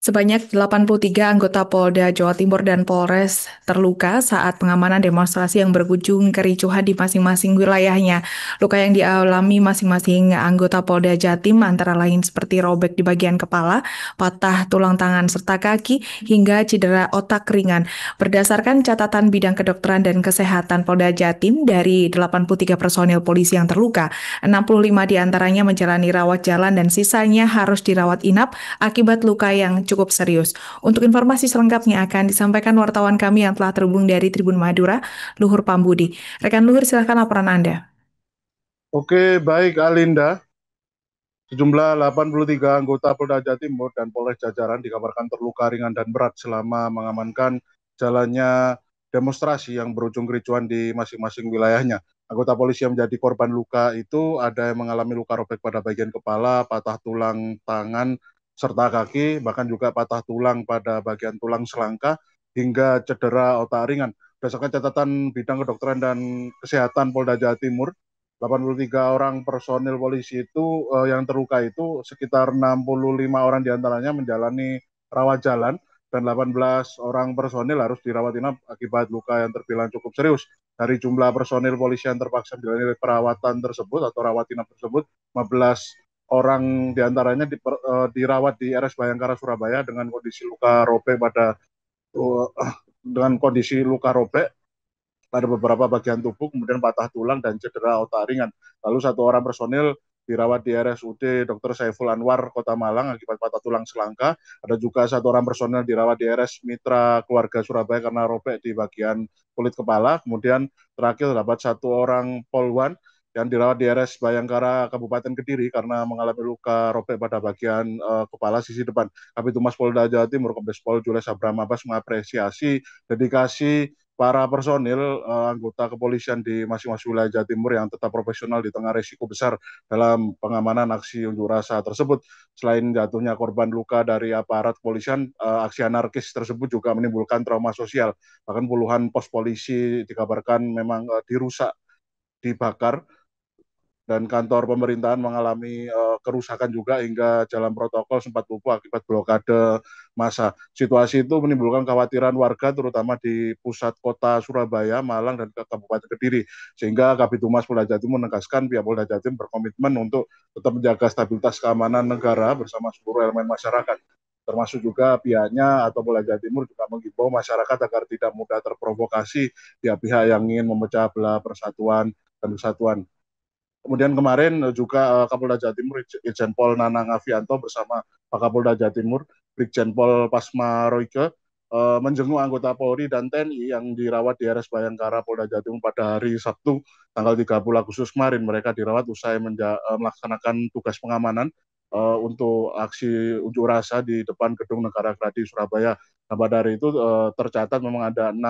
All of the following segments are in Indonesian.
Sebanyak 83 anggota Polda Jawa Timur dan Polres terluka saat pengamanan demonstrasi yang berujung kericuhan di masing-masing wilayahnya. Luka yang dialami masing-masing anggota Polda Jatim antara lain seperti robek di bagian kepala, patah tulang tangan serta kaki, hingga cedera otak ringan. Berdasarkan catatan bidang kedokteran dan kesehatan Polda Jatim, dari 83 personil polisi yang terluka, 65 diantaranya menjalani rawat jalan dan sisanya harus dirawat inap akibat luka yang cukup serius. Untuk informasi selengkapnya akan disampaikan wartawan kami yang telah terhubung dari Tribun Madura, Luhur Pambudi. Rekan Luhur, silakan laporan Anda. Oke, baik Alinda. Sejumlah 83 anggota Polda Jawa Timur dan Polres jajaran dikabarkan terluka ringan dan berat selama mengamankan jalannya demonstrasi yang berujung kericuhan di masing-masing wilayahnya. Anggota polisi yang menjadi korban luka itu ada yang mengalami luka robek pada bagian kepala, patah tulang tangan, serta kaki, bahkan juga patah tulang pada bagian tulang selangka, hingga cedera otak ringan. Berdasarkan catatan bidang kedokteran dan kesehatan Polda Jawa Timur, 83 orang personil polisi itu yang terluka itu sekitar 65 orang diantaranya menjalani rawat jalan dan 18 orang personil harus dirawat inap akibat luka yang terbilang cukup serius. Dari jumlah personil polisi yang terpaksa menjalani perawatan tersebut atau rawat inap tersebut, 15 orang diantaranya dirawat di RS Bayangkara Surabaya dengan kondisi luka robek uh, pada beberapa bagian tubuh, kemudian patah tulang dan cedera otak ringan. Lalu satu orang personil dirawat di RSUD Dr. Saiful Anwar, Kota Malang akibat patah tulang selangka. Ada juga satu orang personil dirawat di RS Mitra Keluarga Surabaya karena robek di bagian kulit kepala. Kemudian terakhir terdapat satu orang polwan yang dirawat di RS Bayangkara Kabupaten Kediri karena mengalami luka robek pada bagian kepala sisi depan. Kabid Humas Polda Jawa Timur, Kombes Pol Jules Abraham Abbas mengapresiasi dedikasi para personil anggota kepolisian di masing-masing wilayah Jawa Timur yang tetap profesional di tengah risiko besar dalam pengamanan aksi unjuk rasa tersebut. Selain jatuhnya korban luka dari aparat kepolisian, aksi anarkis tersebut juga menimbulkan trauma sosial. Bahkan puluhan pos polisi dikabarkan memang dirusak, dibakar, dan kantor pemerintahan mengalami kerusakan juga hingga jalan protokol sempat lumpuh akibat blokade massa. Situasi itu menimbulkan kekhawatiran warga terutama di pusat kota Surabaya, Malang, dan Kabupaten Kediri. Sehingga Kabid Humas Polda Jatim menegaskan pihak Polda Jatim berkomitmen untuk tetap menjaga stabilitas keamanan negara bersama seluruh elemen masyarakat. Termasuk juga pihaknya atau Polda Jawa Timur juga mengimbau masyarakat agar tidak mudah terprovokasi pihak-pihak yang ingin memecah belah persatuan dan kesatuan. Kemudian kemarin juga Kapolda Jawa Timur Irjen Pol Nanang Afianto bersama Pak Kapolda Jawa Timur Brigjen Pol Pasma Royke menjenguk anggota Polri dan TNI yang dirawat di RS Bayangkara Polda Jawa Timur pada hari Sabtu tanggal 30 Agustus kemarin. Mereka dirawat usai melaksanakan tugas pengamanan untuk aksi unjuk rasa di depan Gedung Negara Gerahadi Surabaya. Nah, pada hari itu tercatat memang ada 6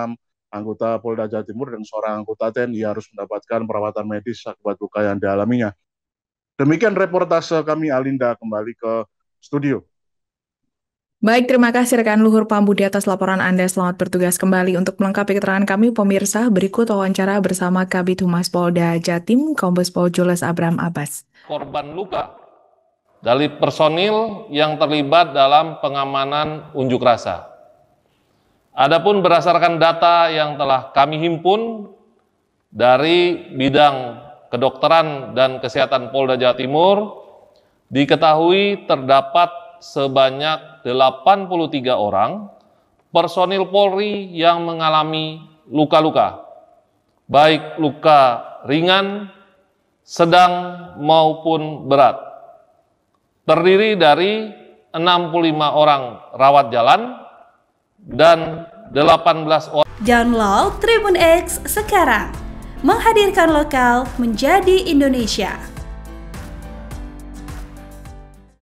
anggota Polda Jawa Timur dan seorang anggota TNI harus mendapatkan perawatan medis akibat luka yang dialaminya. Demikian reportase kami, Alinda, kembali ke studio. Baik, terima kasih rekan Luhur Pambudi atas laporan Anda. Selamat bertugas kembali. Untuk melengkapi keterangan kami, pemirsa, berikut wawancara bersama Kabid Humas Polda Jatim, Kombes Pol Jules Abraham Abbas. Korban luka dari personil yang terlibat dalam pengamanan unjuk rasa. Adapun berdasarkan data yang telah kami himpun dari bidang kedokteran dan kesehatan Polda Jawa Timur, diketahui terdapat sebanyak 83 orang personil Polri yang mengalami luka-luka, baik luka ringan, sedang maupun berat. Terdiri dari 65 orang rawat jalan dan 18 orang. Download Tribun X sekarang, menghadirkan lokal menjadi Indonesia.